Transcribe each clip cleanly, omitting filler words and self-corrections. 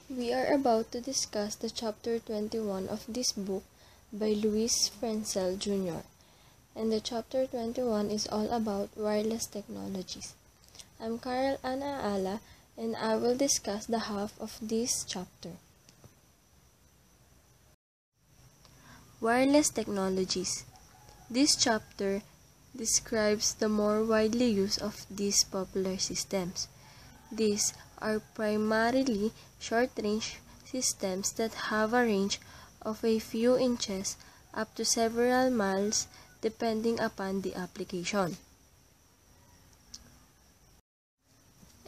We are about to discuss the chapter 21 of this book by Luis Frenzel Jr. And the chapter 21 is all about wireless technologies. I'm Carl Ana Ala and I will discuss the half of this chapter. Wireless technologies. This chapter describes the more widely used of these popular systems. These are primarily short-range systems that have a range of a few inches up to several miles depending upon the application.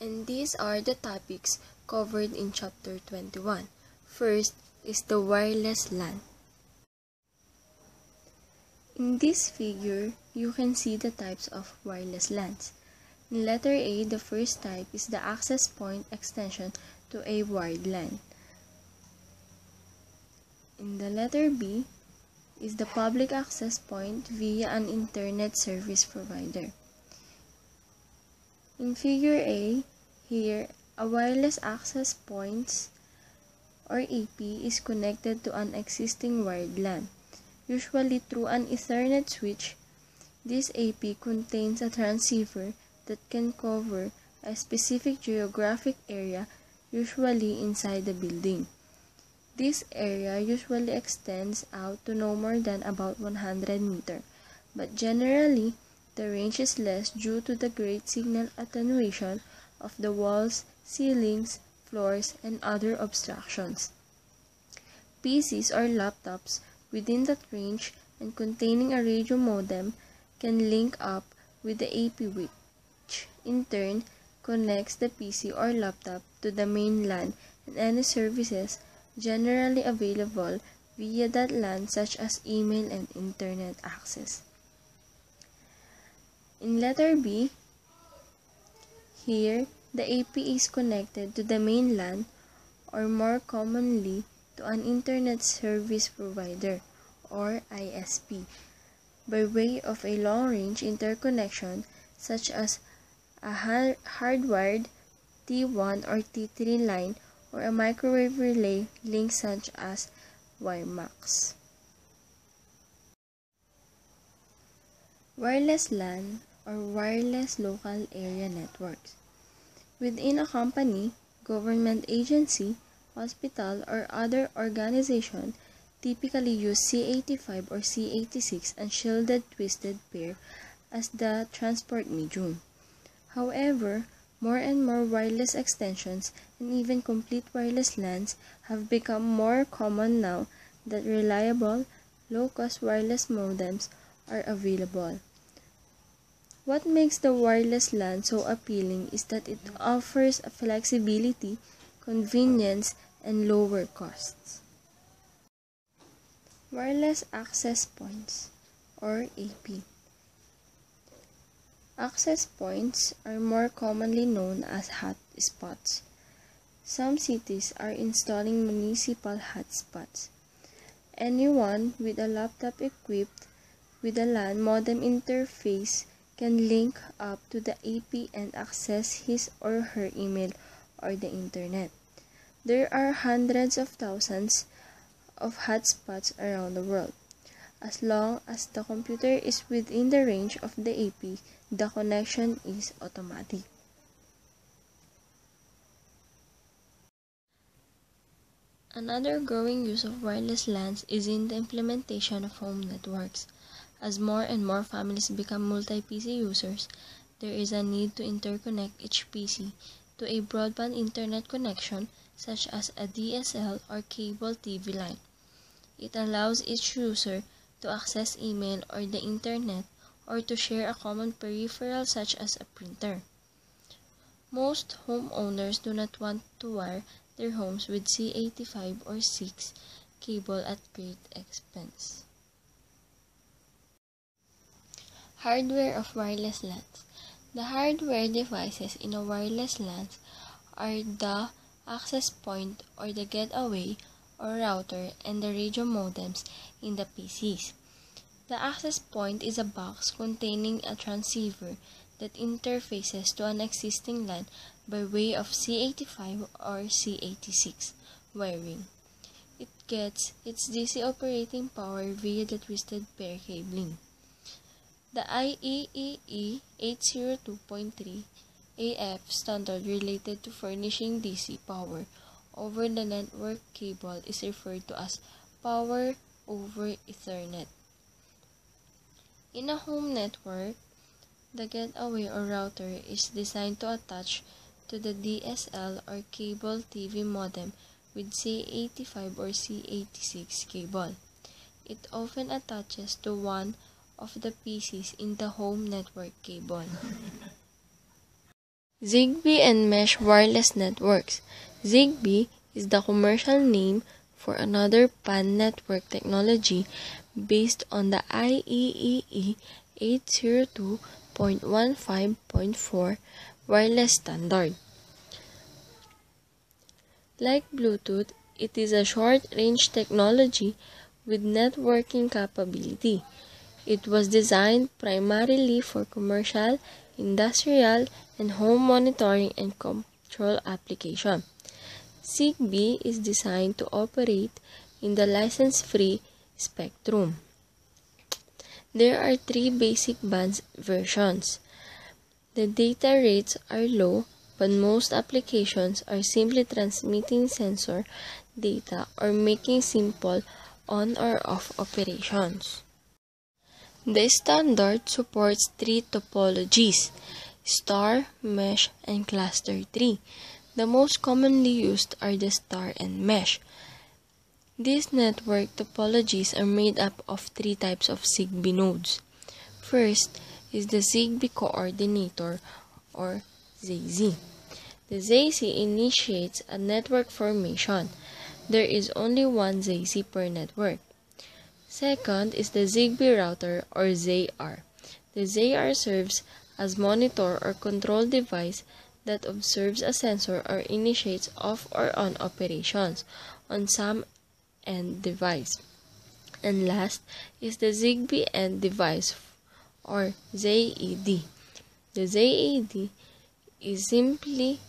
And these are the topics covered in chapter 21. First is the wireless LAN. In this figure, you can see the types of wireless LANs. In letter A, the first type is the access point extension to a wired LAN. In the letter B is the public access point via an internet service provider. In figure A, here, a wireless access point or AP is connected to an existing wired LAN, usually through an Ethernet switch. This AP contains a transceiver that can cover a specific geographic area, usually inside the building. This area usually extends out to no more than about 100 meters, but generally, the range is less due to the great signal attenuation of the walls, ceilings, floors, and other obstructions. PCs or laptops within that range and containing a radio modem can link up with the AP, which in turn connects the PC or laptop to the main LAN and any services generally available via that LAN, such as email and internet access. In letter B, here the AP is connected to the main LAN, or more commonly to an internet service provider or ISP, by way of a long-range interconnection such as a hardwired T1 or T3 line or a microwave relay link such as WiMAX. Wireless LAN or wireless local area networks. Within a company, government agency, hospital, or other organization typically use C85 or C86 and shielded twisted pair as the transport medium. However, more and more wireless extensions and even complete wireless LANs have become more common now that reliable, low-cost wireless modems are available. What makes the wireless LAN so appealing is that it offers flexibility, convenience, and lower costs. Wireless access points or AP. Access points are more commonly known as hotspots. Some cities are installing municipal hotspots. Anyone with a laptop equipped with a LAN modem interface can link up to the AP and access his or her email or the internet. There are hundreds of thousands of hotspots around the world. As long as the computer is within the range of the AP, the connection is automatic. Another growing use of wireless LANs is in the implementation of home networks. As more and more families become multi-PC users, there is a need to interconnect each PC to a broadband internet connection such as a DSL or cable TV line. It allows each user to access email or the internet or to share a common peripheral such as a printer. Most homeowners do not want to wire their homes with C85 or 6 cable at great expense. Hardware of wireless LANs. The hardware devices in a wireless LAN are the access point or the gateway or router and the radio modems in the PCs. The access point is a box containing a transceiver that interfaces to an existing LAN by way of C85 or C86, wiring. It gets its DC operating power via the twisted pair cabling. The IEEE 802.3 AF standard related to furnishing DC power over the network cable is referred to as Power over Ethernet. In a home network, the gateway or router is designed to attach to the DSL or cable TV modem with C85 or C86 cable. It often attaches to one of the PCs in the home network cable. Zigbee and Mesh wireless networks. Zigbee is the commercial name for another PAN network technology based on the IEEE 802.15.4 wireless standard. Like Bluetooth, it is a short-range technology with networking capability. It was designed primarily for commercial, industrial, and home monitoring and control application. Zigbee is designed to operate in the license-free spectrum. There are 3 basic band versions. The data rates are low, but most applications are simply transmitting sensor data or making simple on or off operations. The standard supports 3 topologies: star, mesh, and cluster tree. The most commonly used are the star and mesh. These network topologies are made up of 3 types of Zigbee nodes. First is the Zigbee Coordinator or ZZ. The ZZ initiates a network formation. There is only one ZZ per network. Second is the Zigbee Router or ZR. The ZR serves as monitor or control device that observes a sensor or initiates off or on operations on some end device. And last is the Zigbee End Device or ZED. The ZED is simply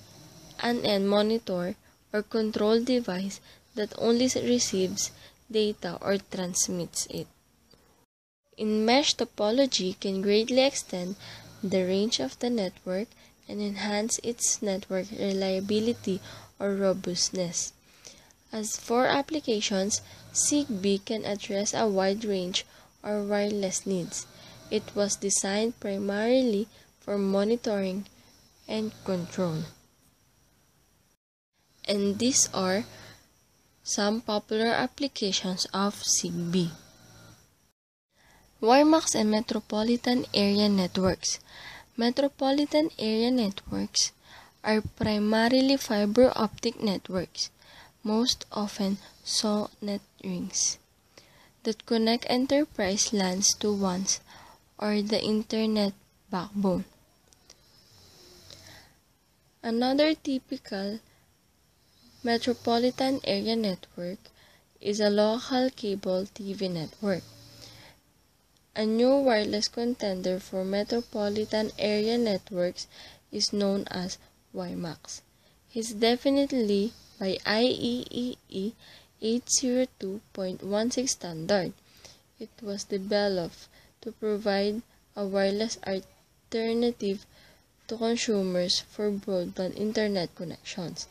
an end monitor or control device that only receives data or transmits it. In mesh topology can greatly extend the range of the network and enhance its network reliability or robustness. As for applications, Zigbee can address a wide range of wireless needs. It was designed primarily for monitoring and control. And these are some popular applications of Zigbee. WiMAX and Metropolitan Area Networks. Metropolitan Area Networks are primarily fiber optic networks, most often SONET rings, that connect enterprise LANs to WANs or the Internet backbone. Another typical metropolitan area network is a local cable TV network. A new wireless contender for metropolitan area networks is known as WiMAX. It's definitely by IEEE 802.16 standard. It was developed to provide a wireless alternative to consumers for broadband internet connections.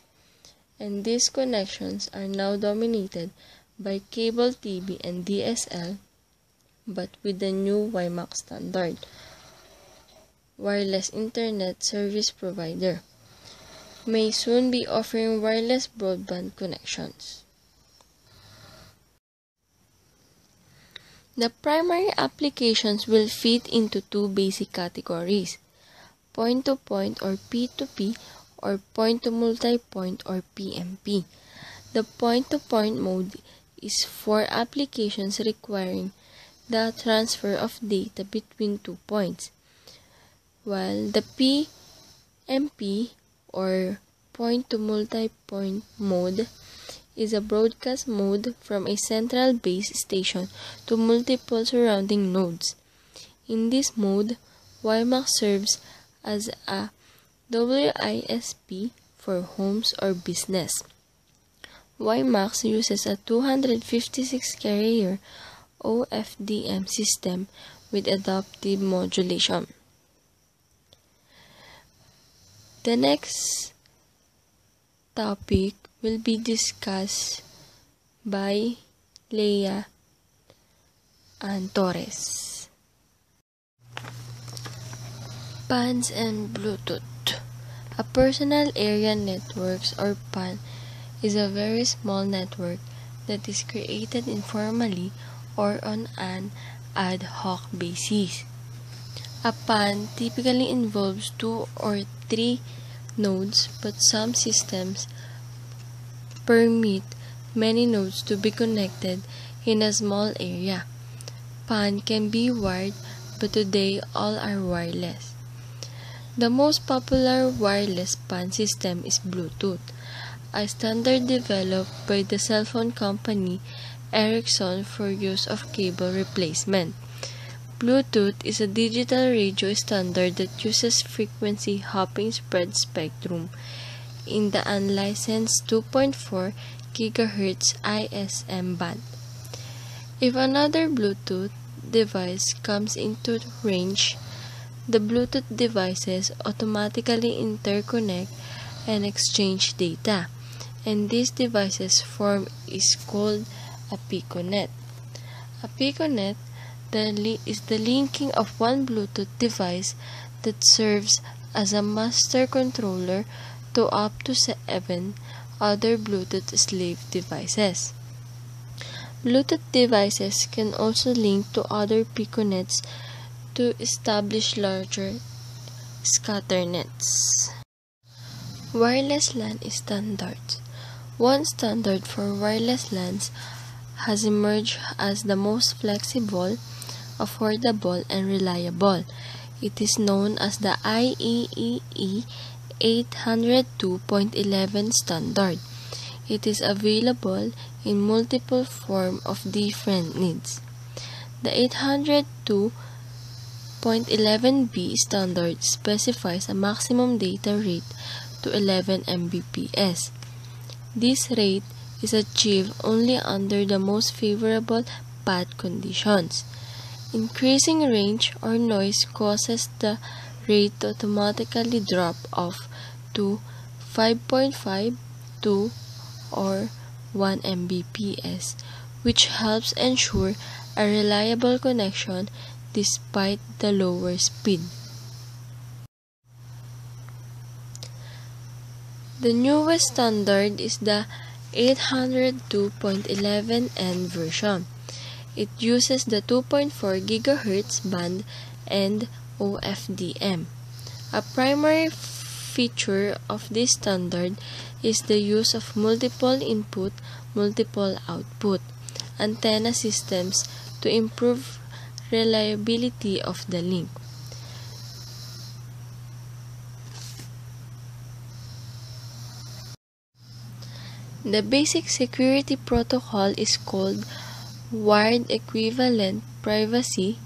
And these connections are now dominated by cable TV and DSL, but with the new WiMAX standard, Wireless Internet Service Provider, may soon be offering wireless broadband connections. The primary applications will fit into 2 basic categories: point-to-point or P2P or point-to-multipoint or PMP. The point-to-point mode is for applications requiring the transfer of data between 2 points, while the PMP or point-to-multipoint mode is a broadcast mode from a central base station to multiple surrounding nodes. In this mode, WiMAX serves as a WISP for homes or business, WiMAX uses a 256 carrier OFDM system with adaptive modulation. The next topic will be discussed by Leah and Torres. PANs and Bluetooth. A personal area network or PAN is a very small network that is created informally or on an ad hoc basis. A PAN typically involves 2 or 3 nodes, but some systems permit many nodes to be connected in a small area. PAN can be wired, but today all are wireless. The most popular wireless PAN system is Bluetooth, a standard developed by the cell phone company Ericsson for use of cable replacement. Bluetooth is a digital radio standard that uses frequency hopping spread spectrum in the unlicensed 2.4 GHz ISM band. If another Bluetooth device comes into range, the Bluetooth devices automatically interconnect and exchange data, and these devices form is called a piconet. A piconet is the linking of one Bluetooth device that serves as a master controller to up to 7 other Bluetooth slave devices. Bluetooth devices can also link to other piconets to establish larger scatternets. Wireless LAN standards. One standard for wireless LANs has emerged as the most flexible, affordable, and reliable. It is known as the IEEE 802.11 standard. It is available in multiple forms of different needs. The 802.11b standard specifies a maximum data rate to 11 Mbps. This rate is achieved only under the most favorable path conditions. Increasing range or noise causes the rate to automatically drop off to 5.5, 2, or 1 Mbps, which helps ensure a reliable connection despite the lower speed. The newest standard is the 802.11n version. It uses the 2.4 GHz band and OFDM. A primary feature of this standard is the use of multiple input, multiple output antenna systems to improve reliability of the link. The basic security protocol is called Wired Equivalent Privacy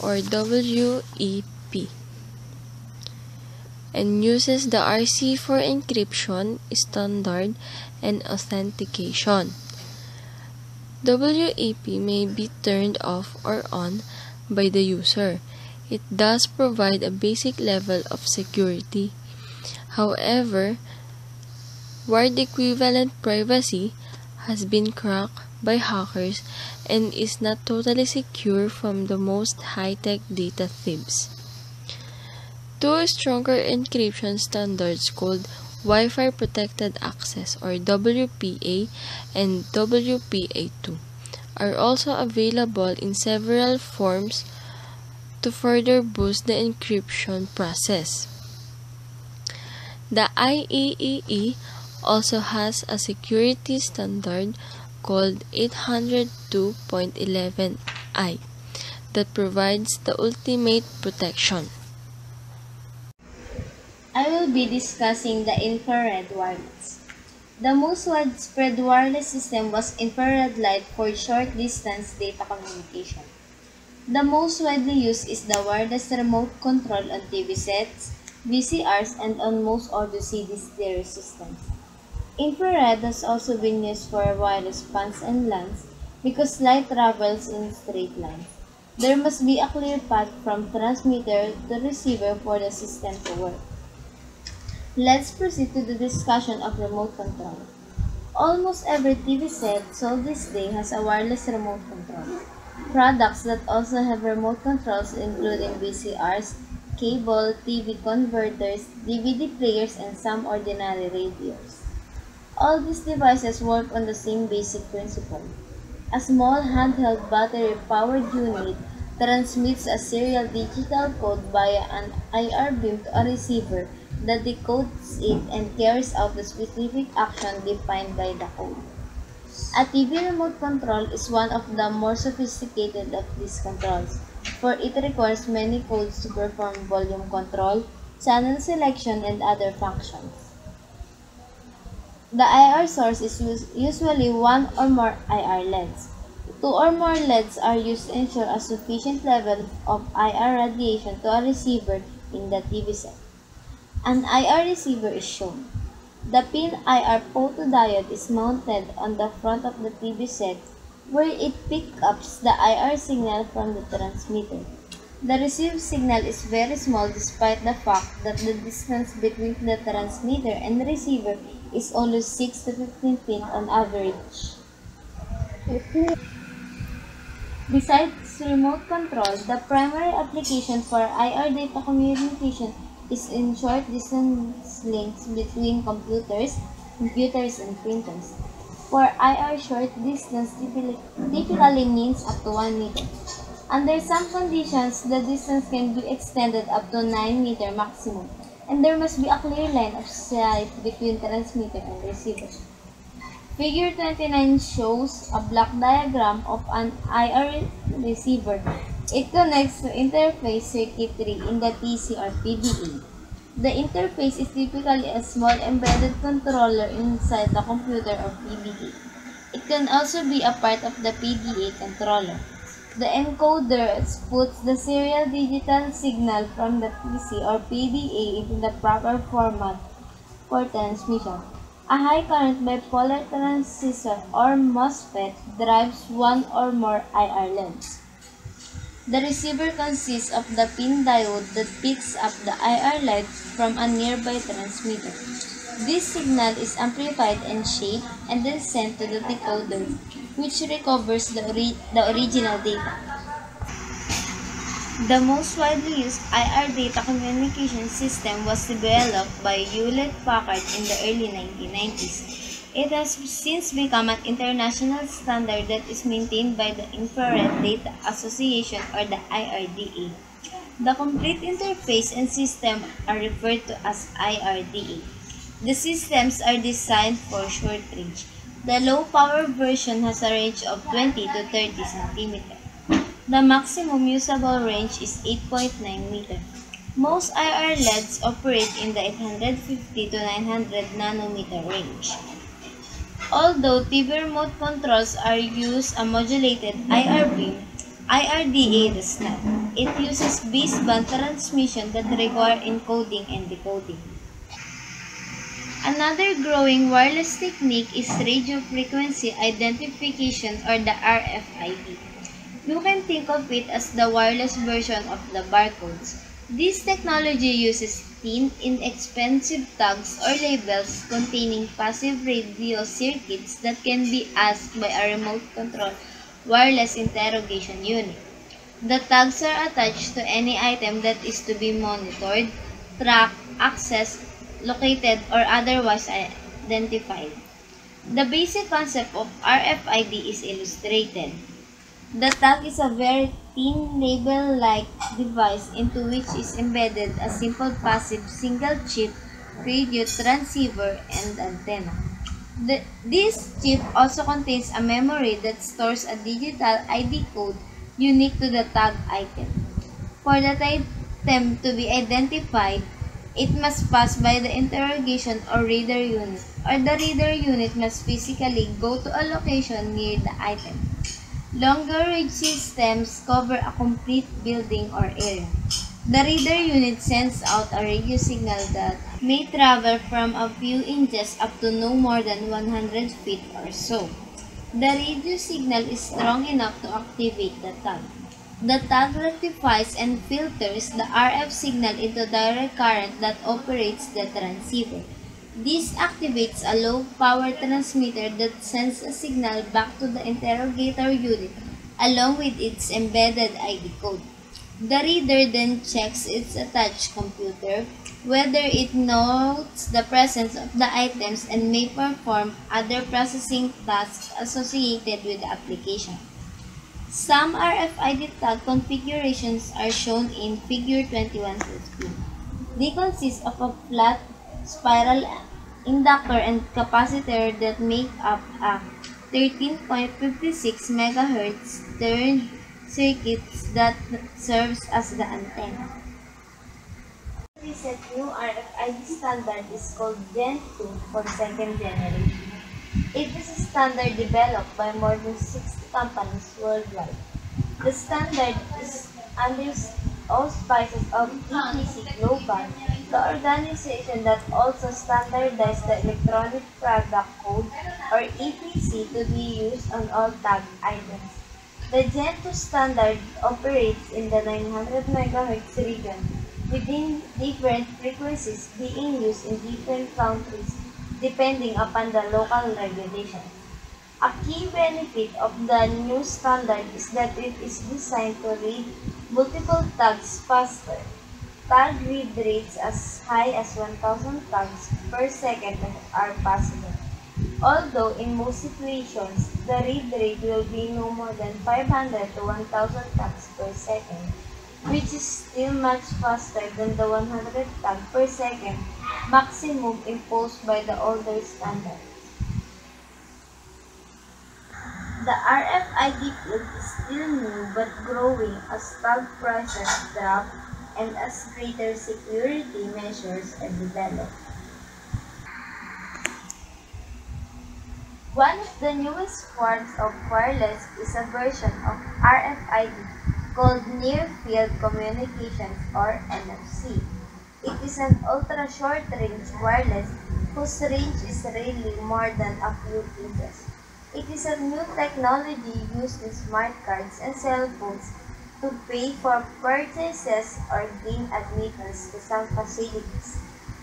or WEP and uses the RC for encryption standard and authentication. WEP may be turned off or on by the user. It does provide a basic level of security. However, wired equivalent privacy has been cracked by hackers and is not totally secure from the most high-tech data thieves. Two stronger encryption standards called Wi-Fi Protected Access or WPA and WPA2 are also available in several forms to further boost the encryption process. The IEEE also has a security standard called 802.11i that provides the ultimate protection. I will be discussing the infrared wireless. The most widespread wireless system was infrared light for short-distance data communication. The most widely used is the wireless remote control on TV sets, VCRs, and on most audio CD stereo systems. Infrared has also been used for wireless fans and LANs because light travels in straight lines. There must be a clear path from transmitter to receiver for the system to work. Let's proceed to the discussion of remote control. Almost every TV set sold this day has a wireless remote control. Products that also have remote controls including VCRs, cable, TV converters, DVD players, and some ordinary radios. All these devices work on the same basic principle. A small handheld battery-powered unit transmits a serial digital code via an IR beam to a receiver that decodes it and carries out the specific action defined by the code. A TV remote control is one of the more sophisticated of these controls, for it requires many codes to perform volume control, channel selection, and other functions. The IR source is usually one or more IR LEDs. Two or more LEDs are used to ensure a sufficient level of IR radiation to a receiver in the TV set. An IR receiver is shown. The pin IR photodiode is mounted on the front of the TV set where it picks up the IR signal from the transmitter. The received signal is very small despite the fact that the distance between the transmitter and the receiver is only 6 to 15 feet on average. Besides remote control, the primary application for IR data communication is in short distance links between computers and printers. For IR, short distance typically means up to 1 meter. Under some conditions, the distance can be extended up to 9 meter maximum, and there must be a clear line of sight between transmitter and receiver. Figure 29 shows a block diagram of an IR receiver. It connects to interface circuitry in the PC or PDA. The interface is typically a small embedded controller inside the computer or PDA. It can also be a part of the PDA controller. The encoder puts the serial digital signal from the PC or PDA into the proper format for transmission. A high current bipolar transistor or MOSFET drives one or more IR LEDs. The receiver consists of the pin diode that picks up the IR light from a nearby transmitter. This signal is amplified and shaped and then sent to the decoder, which recovers the original data. The most widely used IR data communication system was developed by Hewlett-Packard in the early 1990s. It has since become an international standard that is maintained by the Infrared Data Association or the IRDA. The complete interface and system are referred to as IRDA. The systems are designed for short range. The low-power version has a range of 20 to 30 cm. The maximum usable range is 8.9 meters. Most IR LEDs operate in the 850 to 900 nanometer range. Although TV remote controls are use a modulated IR beam, IRDA does not. It uses baseband transmission that require encoding and decoding. Another growing wireless technique is radio frequency identification or the RFID. You can think of it as the wireless version of the barcodes. This technology uses thin, inexpensive tags or labels containing passive radio circuits that can be asked by a remote control wireless interrogation unit. The tags are attached to any item that is to be monitored, tracked, accessed, located, or otherwise identified. The basic concept of RFID is illustrated. The tag is a very thin label-like device into which is embedded a simple passive single-chip radio transceiver and antenna. This chip also contains a memory that stores a digital ID code unique to the tag item. For the item to be identified, it must pass by the interrogation or reader unit, or the reader unit must physically go to a location near the item. Longer range systems cover a complete building or area. The reader unit sends out a radio signal that may travel from a few inches up to no more than 100 feet or so. The radio signal is strong enough to activate the tag. The tag rectifies and filters the RF signal into direct current that operates the transceiver. This activates a low-power transmitter that sends a signal back to the interrogator unit along with its embedded ID code. The reader then checks its attached computer whether it notes the presence of the items and may perform other processing tasks associated with the application. Some RFID tag configurations are shown in Figure 2115. They consist of a flat spiral inductor and capacitor that make up a 13.56 MHz turned circuit that serves as the antenna. The recent new RFID standard is called Gen 2 for second generation. It is a standard developed by more than 60 companies worldwide. The standard is under auspices of EPC Global, the organization that also standardizes the Electronic Product Code or EPC to be used on all tagged items. The Gen 2 standard operates in the 900 MHz region within different frequencies being used in different countries depending upon the local regulations. A key benefit of the new standard is that it is designed to read multiple tags faster. Tag read rates as high as 1,000 tags per second are possible. Although in most situations, the read rate will be no more than 500 to 1,000 tags per second, which is still much faster than the 100 tags per second maximum imposed by the older standard. The RFID field is still new but growing as tag prices drop and as greater security measures are developed. One of the newest forms of wireless is a version of RFID called Near Field Communications or NFC. It is an ultra-short-range wireless whose range is rarely more than a few inches. It is a new technology used in smart cards and cell phones to pay for purchases or gain admittance to some facilities.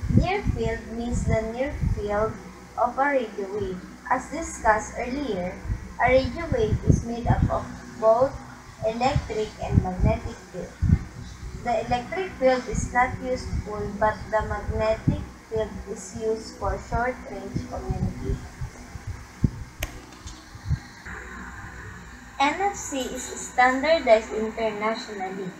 Near field means the near field of a radio wave. As discussed earlier, a radio wave is made up of both electric and magnetic field. The electric field is not useful, but the magnetic field is used for short-range communication. NFC is standardized internationally.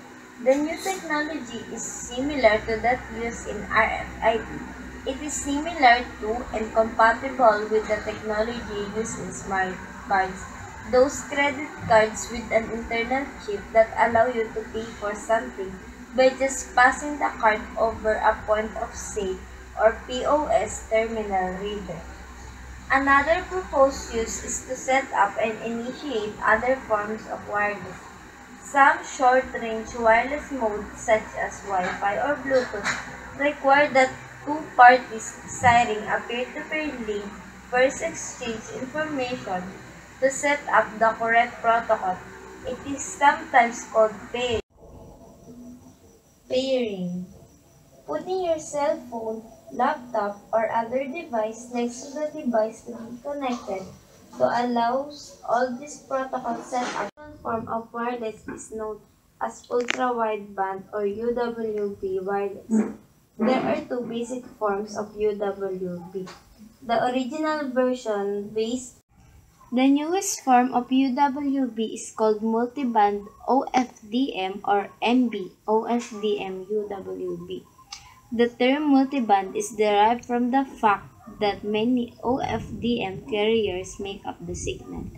The new technology is similar to that used in RFID. It is similar to and compatible with the technology used in smart cards. Those credit cards with an internal chip that allow you to pay for something by just passing the card over a point of sale or POS terminal reader. Another proposed use is to set up and initiate other forms of wireless. Some short-range wireless modes such as Wi-Fi or Bluetooth require that two parties desiring a peer-to-peer link first exchange information to set up the correct protocol. It is sometimes called pairing. Putting your cell phone, laptop, or other device next to the device to be connected to allows all these protocols set up. One form of wireless is known as ultra-wideband or UWB wireless. There are two basic forms of UWB. The original version based The newest form of UWB is called multiband OFDM or MB OFDM UWB. The term multiband is derived from the fact that many OFDM carriers make up the signal.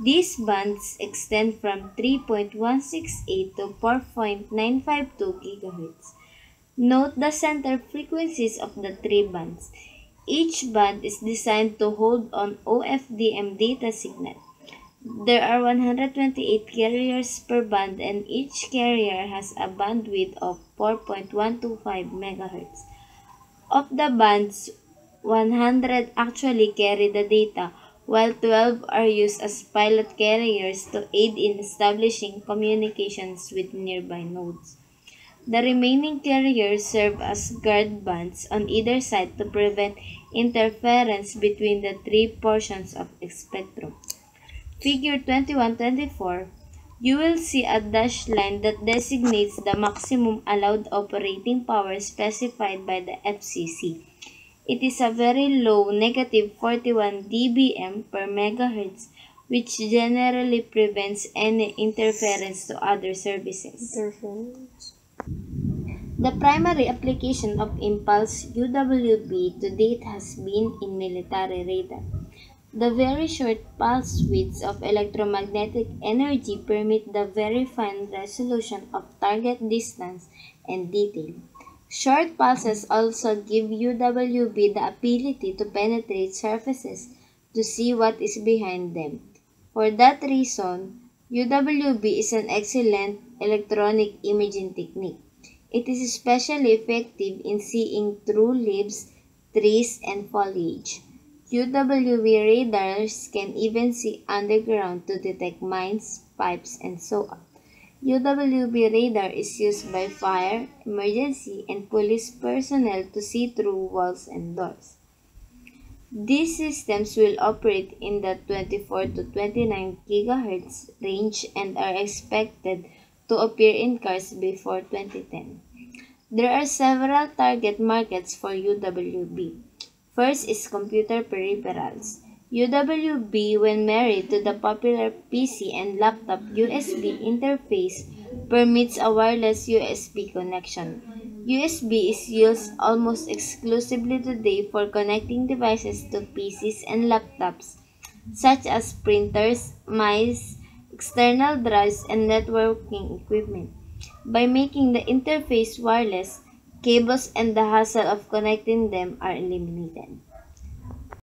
These bands extend from 3.168 to 4.952 GHz. Note the center frequencies of the three bands. Each band is designed to hold an OFDM data signal. There are 128 carriers per band and each carrier has a bandwidth of 4.125 MHz. Of the bands, 100 actually carry the data, while 12 are used as pilot carriers to aid in establishing communications with nearby nodes. The remaining carriers serve as guard bands on either side to prevent interference between the three portions of the spectrum. Figure 21-24, you will see a dashed line that designates the maximum allowed operating power specified by the FCC. It is a very low negative 41 dBm per megahertz, which generally prevents any interference to other services. The primary application of impulse UWB to date has been in military radar. The very short pulse widths of electromagnetic energy permit the very fine resolution of target distance and detail. Short pulses also give UWB the ability to penetrate surfaces to see what is behind them. For that reason, UWB is an excellent electronic imaging technique. It is especially effective in seeing through leaves, trees, and foliage. UWB radars can even see underground to detect mines, pipes, and so on. UWB radar is used by fire, emergency, and police personnel to see through walls and doors. These systems will operate in the 24 to 29 GHz range and are expected to appear in cars before 2010. There are several target markets for UWB. First is computer peripherals. UWB, when married to the popular PC and laptop USB interface, permits a wireless USB connection. USB is used almost exclusively today for connecting devices to PCs and laptops, such as printers, mice, external drives, and networking equipment. By making the interface wireless, cables and the hassle of connecting them are eliminated.